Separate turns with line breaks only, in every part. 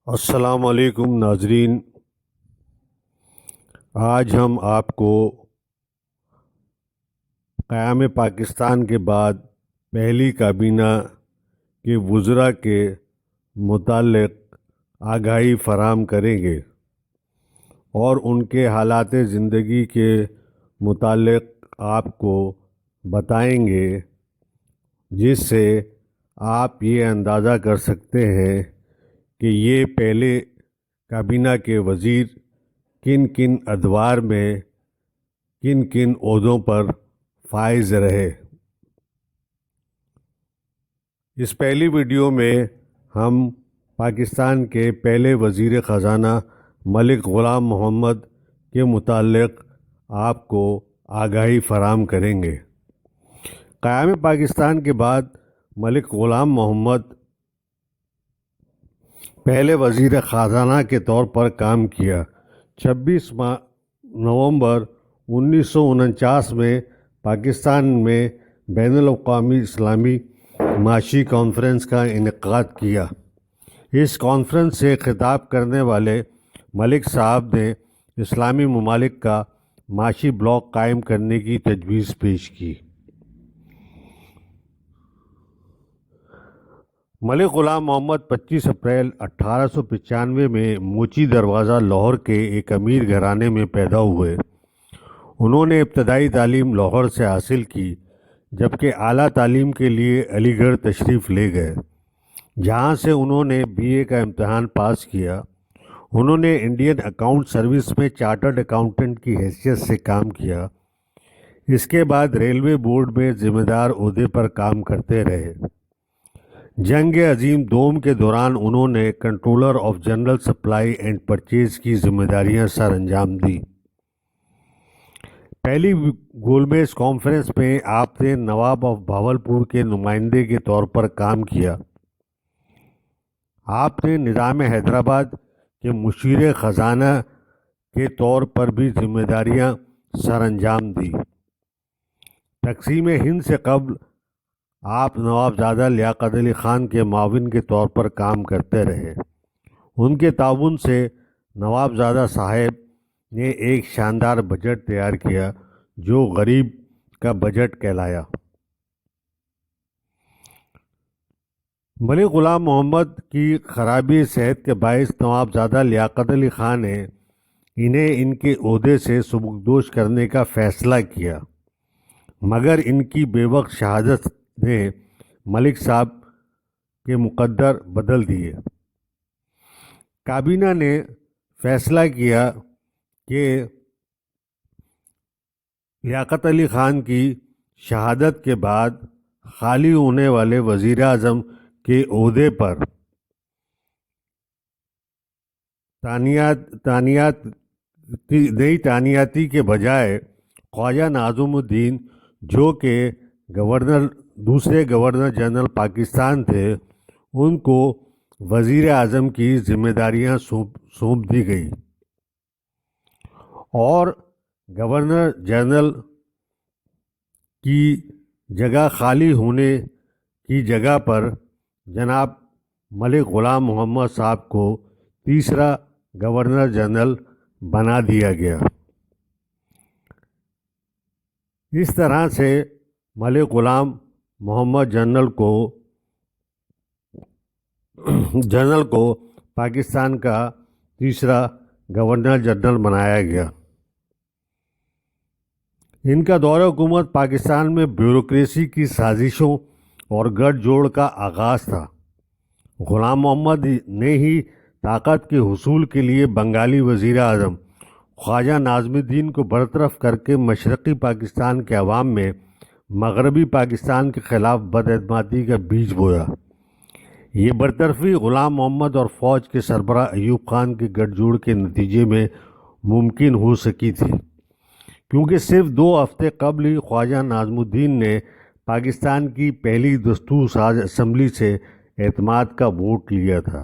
السلام علیکم ناظرین، آج ہم آپ کو قیام پاکستان کے بعد پہلی کابینہ کے وزراء کے متعلق آگاہی فراہم کریں گے اور ان کے حالات زندگی کے متعلق آپ کو بتائیں گے، جس سے آپ یہ اندازہ کر سکتے ہیں کہ یہ پہلے کابینہ کے وزیر کن کن ادوار میں کن کن عہدوں پر فائز رہے۔ اس پہلی ویڈیو میں ہم پاکستان کے پہلے وزیر خزانہ ملک غلام محمد کے متعلق آپ کو آگاہی فراہم کریں گے۔ قیام پاکستان کے بعد ملک غلام محمد پہلے وزیر خزانہ کے طور پر کام کیا۔ 26 نومبر 1949 میں پاکستان میں بین الاقوامی اسلامی معاشی کانفرنس کا انعقاد کیا۔ اس کانفرنس سے خطاب کرنے والے ملک صاحب نے اسلامی ممالک کا معاشی بلاک قائم کرنے کی تجویز پیش کی۔ ملک غلام محمد 25 اپریل 1895 میں موچی دروازہ لاہور کے ایک امیر گھرانے میں پیدا ہوئے۔ انہوں نے ابتدائی تعلیم لاہور سے حاصل کی، جبکہ اعلیٰ تعلیم کے لیے علی گڑھ تشریف لے گئے، جہاں سے انہوں نے BA کا امتحان پاس کیا۔ انہوں نے انڈین اکاؤنٹ سروس میں چارٹرڈ اکاؤنٹنٹ کی حیثیت سے کام کیا۔ اس کے بعد ریلوے بورڈ میں ذمہ دار عہدے پر کام کرتے رہے۔ جنگ عظیم دوم کے دوران انہوں نے controller of general supply and purchase کی ذمہ داریاں سر انجام دی۔ پہلی گول میز کانفرنس میں آپ نے نواب آف بھاولپور کے نمائندے کے طور پر کام کیا۔ آپ نے نظام حیدرآباد کے مشیر خزانہ کے طور پر بھی ذمہ داریاں سر انجام دی۔ تقسیم ہند سے قبل آپ نوابزادہ لیاقت علی خان کے معاون کے طور پر کام کرتے رہے۔ ان کے تعاون سے نوابزادہ صاحب نے ایک شاندار بجٹ تیار کیا جو غریب کا بجٹ کہلایا۔ ملک غلام محمد کی خرابی صحت کے باعث نوابزادہ لیاقت علی خان نے انہیں ان کے عہدے سے سبکدوش کرنے کا فیصلہ کیا، مگر ان کی بے وقت شہادت نے ملک صاحب کے مقدر بدل دیے۔ کابینہ نے فیصلہ کیا کہ لیاقت علی خان کی شہادت کے بعد خالی ہونے والے وزیر اعظم کے عہدے پر نئی تعیناتی کے بجائے خواجہ ناظم الدین، جو کہ دوسرے گورنر جنرل پاکستان تھے، ان کو وزیر اعظم کی ذمہ داریاں سونپ دی گئی اور گورنر جنرل کی جگہ خالی ہونے کی جگہ پر جناب ملک غلام محمد صاحب کو تیسرا گورنر جنرل بنا دیا گیا۔ اس طرح سے ملک غلام محمد جنرل کو پاکستان کا تیسرا گورنر جنرل بنایا گیا۔ ان کا دور حکومت پاکستان میں بیوروکریسی کی سازشوں اور گٹھ جوڑ کا آغاز تھا۔ غلام محمد نے ہی طاقت کے حصول کے لیے بنگالی وزیر اعظم خواجہ ناظم الدین کو برطرف کر کے مشرقی پاکستان کے عوام میں مغربی پاکستان کے خلاف بداعتمادی کا بیج بویا۔ یہ برطرفی غلام محمد اور فوج کے سربراہ ایوب خان کے گٹھ جوڑ کے نتیجے میں ممکن ہو سکی تھی، کیونکہ صرف 2 ہفتے قبل ہی خواجہ ناظم الدین نے پاکستان کی پہلی دستور ساز اسمبلی سے اعتماد کا ووٹ لیا تھا۔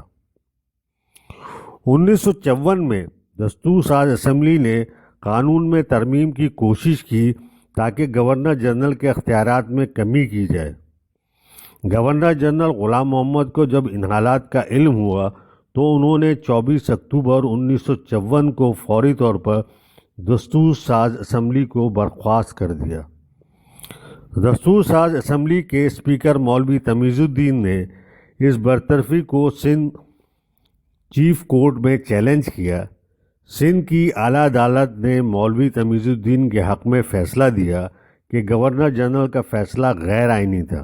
1954 میں دستور ساز اسمبلی نے قانون میں ترمیم کی کوشش کی تاکہ گورنر جنرل کے اختیارات میں کمی کی جائے۔ گورنر جنرل غلام محمد کو جب ان حالات کا علم ہوا تو انہوں نے 24 اکتوبر 1954 کو فوری طور پر دستور ساز اسمبلی کو برخاست کر دیا۔ دستور ساز اسمبلی کے اسپیکر مولوی تمیز الدین نے اس برطرفی کو سندھ چیف کورٹ میں چیلنج کیا۔ سندھ کی اعلیٰ عدالت نے مولوی تمیز الدین کے حق میں فیصلہ دیا کہ گورنر جنرل کا فیصلہ غیر آئینی تھا۔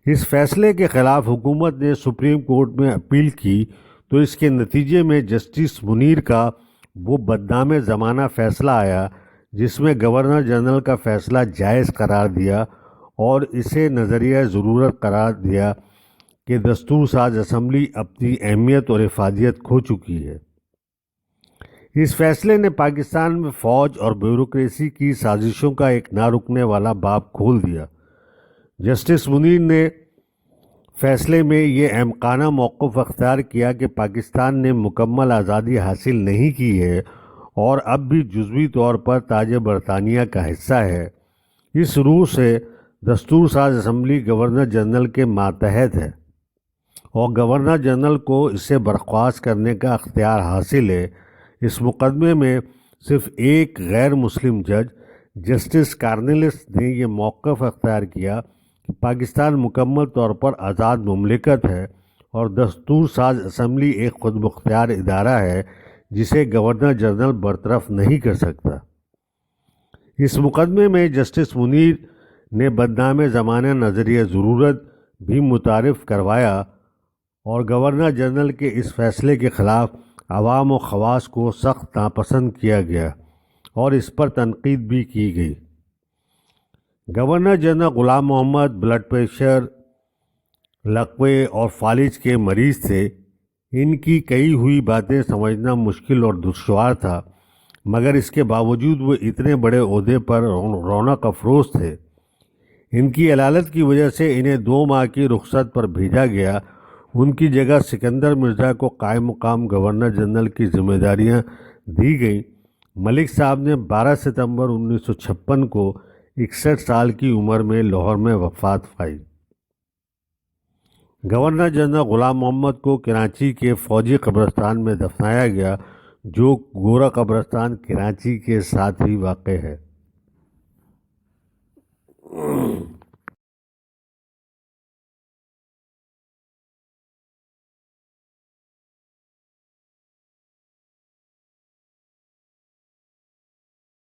اس فیصلے کے خلاف حکومت نے سپریم کورٹ میں اپیل کی تو اس کے نتیجے میں جسٹس منیر کا وہ بدنام زمانہ فیصلہ آیا جس میں گورنر جنرل کا فیصلہ جائز قرار دیا اور اسے نظریہ ضرورت قرار دیا کہ دستور ساز اسمبلی اپنی اہمیت اور افادیت کھو چکی ہے۔ اس فیصلے نے پاکستان میں فوج اور بیوروکریسی کی سازشوں کا ایک نہ رکنے والا باب کھول دیا۔ جسٹس منیر نے فیصلے میں یہ احمقانہ موقف اختیار کیا کہ پاکستان نے مکمل آزادی حاصل نہیں کی ہے اور اب بھی جزوی طور پر تاج برطانیہ کا حصہ ہے۔ اس روح سے دستور ساز اسمبلی گورنر جنرل کے ماتحت ہے اور گورنر جنرل کو اسے برخاست کرنے کا اختیار حاصل ہے۔ اس مقدمے میں صرف ایک غیر مسلم جج جسٹس کارنلس نے یہ موقف اختیار کیا کہ پاکستان مکمل طور پر آزاد مملکت ہے اور دستور ساز اسمبلی ایک خود مختار ادارہ ہے جسے گورنر جنرل برطرف نہیں کر سکتا۔ اس مقدمے میں جسٹس منیر نے بدنام زمانہ نظریہ ضرورت بھی متعارف کروایا اور گورنر جنرل کے اس فیصلے کے خلاف عوام و خواص کو سخت ناپسند کیا گیا اور اس پر تنقید بھی کی گئی۔ گورنر جنرل غلام محمد بلڈ پریشر، لقوے اور فالج کے مریض تھے۔ ان کی کہی ہوئی باتیں سمجھنا مشکل اور دشوار تھا، مگر اس کے باوجود وہ اتنے بڑے عہدے پر رونق افروز تھے۔ ان کی علالت کی وجہ سے انہیں 2 ماہ کی رخصت پر بھیجا گیا۔ ان کی جگہ سکندر مرزا کو قائم مقام گورنر جنرل کی ذمہ داریاں دی گئیں۔ ملک صاحب نے 12 ستمبر 1956 کو 61 سال کی عمر میں لاہور میں وفات پائی۔ گورنر جنرل غلام محمد کو کراچی کے فوجی قبرستان میں دفنایا گیا جو گورا قبرستان کراچی کے ساتھ ہی واقع ہے۔